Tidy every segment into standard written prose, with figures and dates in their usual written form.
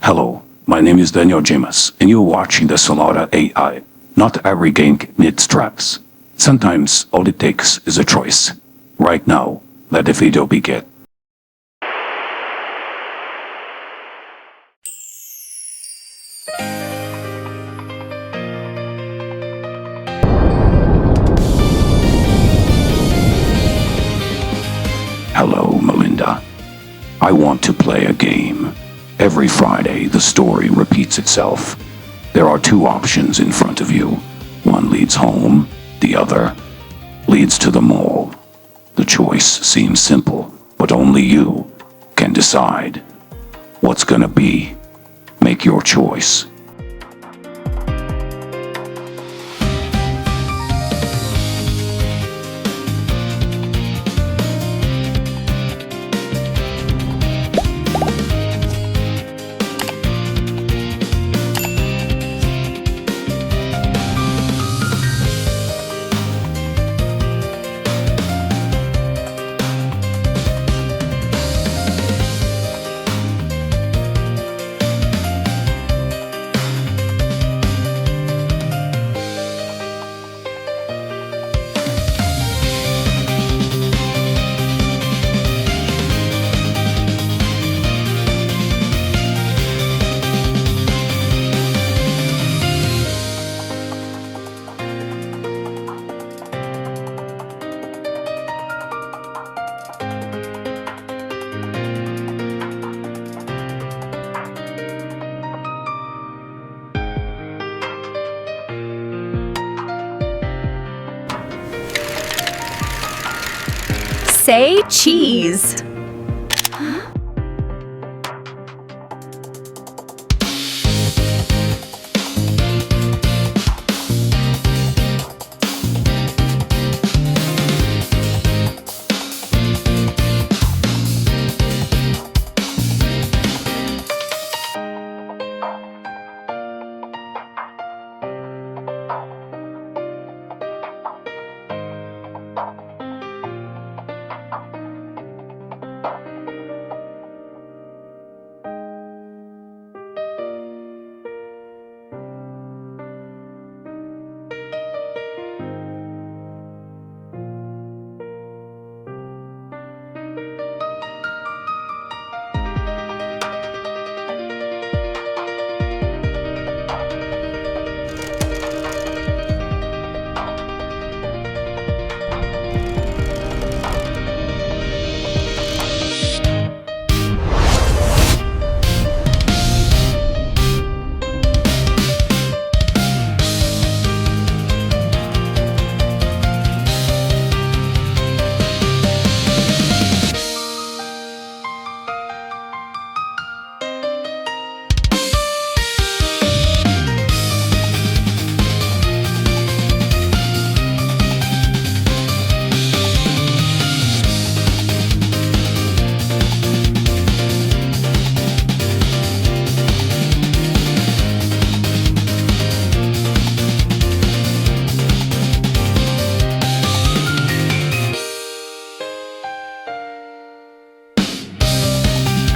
Hello, my name is Daniel James, and you're watching the Sonora AI. Not every game needs traps. Sometimes all it takes is a choice. Right now, let the video begin. Hello, Melinda. I want to play a game. Every Friday, the story repeats itself. There are two options in front of you. One leads home, the other leads to the mall. The choice seems simple, but only you can decide. What's gonna be? Make your choice. Say cheese.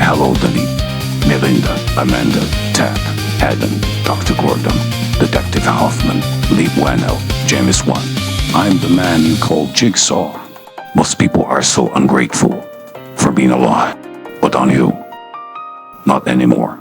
Hello, Danny, Melinda, Amanda, Ted, Adam, Dr. Gordon, Detective Hoffman, Lee Bueno, James Wan. I'm the man you call Jigsaw. Most people are so ungrateful for being alive, but on you, not anymore.